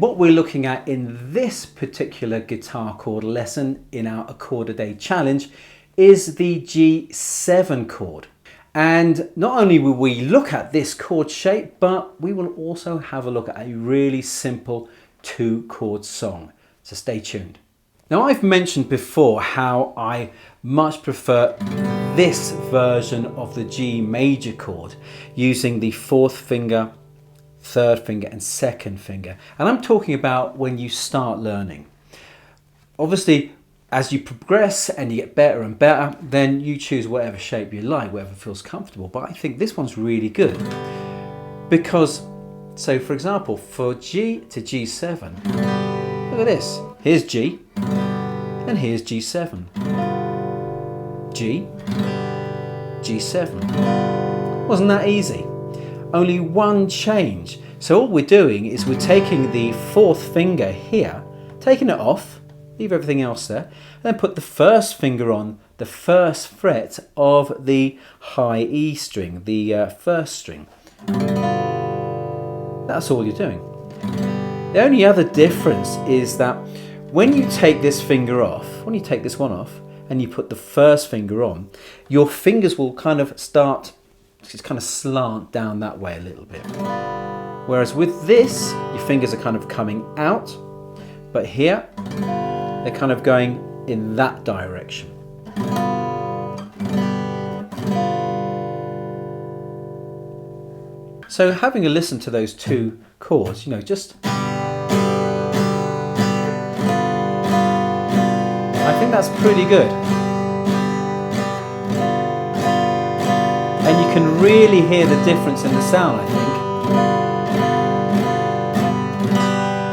What we're looking at in this particular guitar chord lesson in our A Chord a Day challenge is the G7 chord. And not only will we look at this chord shape, but we will also have a look at a really simple 2-chord song. So stay tuned. Now, I've mentioned before how I much prefer this version of the G major chord using the 4th finger, 3rd finger and 2nd finger. And I'm talking about when you start learning. Obviously, as you progress and you get better and better, then you choose whatever shape you like, whatever feels comfortable. But I think this one's really good because, so for example, for G to G7, look at this. Here's G and here's G7. G, G7. Wasn't that easy? Only one change. So all we're doing is we're taking the 4th finger here, taking it off, leave everything else there, and then put the 1st finger on the 1st fret of the high E string, the 1st string. That's all you're doing. The only other difference is that when you take this finger off, when you take this one off and you put the 1st finger on, your fingers will kind of start, just kind of slant down that way a little bit. Whereas with this, your fingers are kind of coming out, but here, they're kind of going in that direction. So having a listen to those 2 chords, you know, just, I think that's pretty good. And you can really hear the difference in the sound, I think.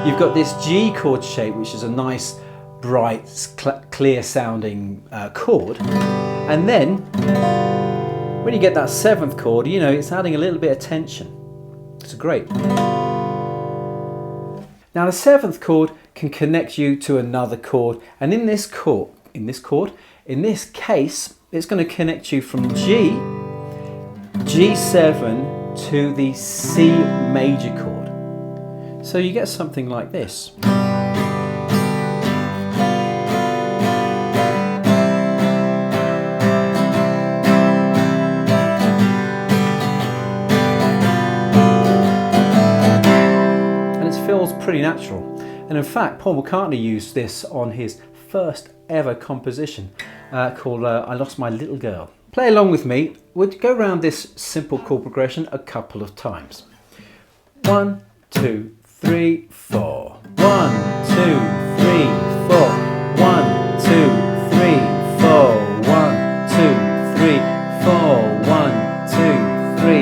You've got this G chord shape, which is a nice, bright, clear sounding chord. And then, when you get that 7th chord, you know, it's adding a little bit of tension. It's great. Now the 7th chord can connect you to another chord. And in this case, it's going to connect you from G, G7 to the C major chord. So you get something like this. And it feels pretty natural. And in fact, Paul McCartney used this on his first ever composition called I Lost My Little Girl. Play along with me. We'll go around this simple chord progression a couple of times. 1, 2, 3, 4. 1, 2, 3, 4. 1, 2, 3, 4. 1, 2, 3, 4. 1, 2, 3,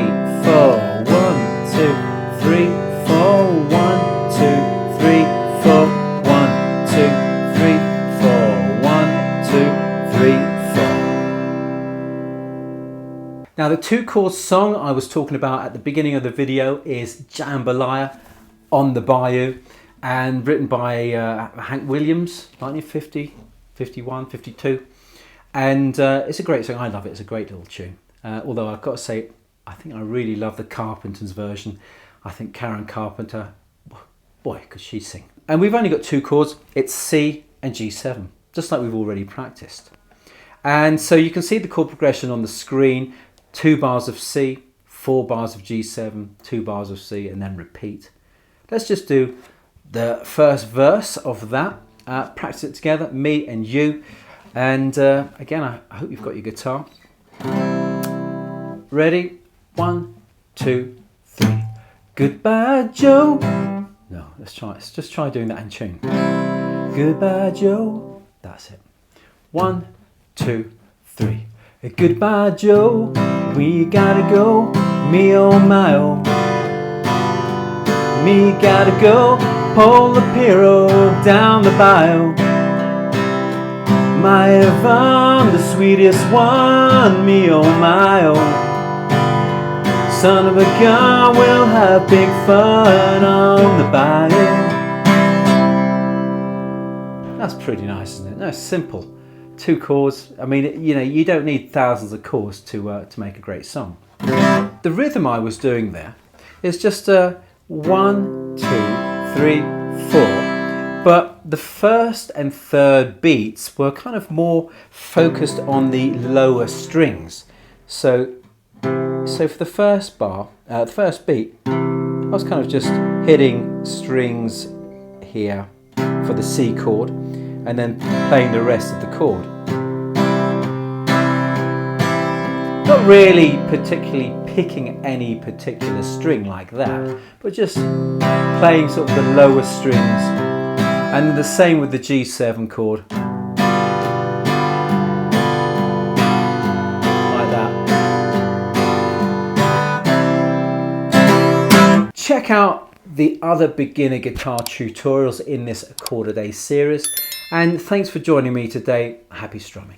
4. 1, 2, 3, 4. 1, 2, 3, 4. 1, 2, 3, 4. 1, 2, 3, 4. Now the 2-chord song I was talking about at the beginning of the video is Jambalaya on the Bayou, and written by Hank WIlliams, 1950, 51, 52. And it's a great song. I love it. It's a great little tune. Although I've got to say, I think I really love the Carpenter's version. I think Karen Carpenter, boy, could she sing. And we've only got 2 chords. It's C and G7, just like we've already practiced. And so you can see the chord progression on the screen. 2 bars of C, 4 bars of G7, 2 bars of C, and then repeat. Let's just do the first verse of that. Practice it together, me and you. And again, I hope you've got your guitar. Ready? 1, 2, 3. Goodbye, Joe. No, let's just try doing that in tune. Goodbye, Joe. That's it. 1, 2, 3. Goodbye, Joe. We gotta go. Me oh my oh. Me gotta go. Pull the Piro down the bayou. My Yvonne, the sweetest one. Me oh my oh. Son of a gun, we'll have big fun on the bayou. That's pretty nice, isn't it? No, simple. 2 chords. I mean, you know, you don't need thousands of chords to make a great song. The rhythm I was doing there is just 1, 2, 3, 4, but the first and third beats were kind of more focused on the lower strings. So for the first bar, the first beat, I was kind of just hitting strings here for the C chord and then playing the rest of the chord. Not really particularly picking any particular string like that, but just playing sort of the lower strings, and the same with the G7 chord. Like that. Check out the other beginner guitar tutorials in this Chord a Day series, and thanks for joining me today. Happy strumming.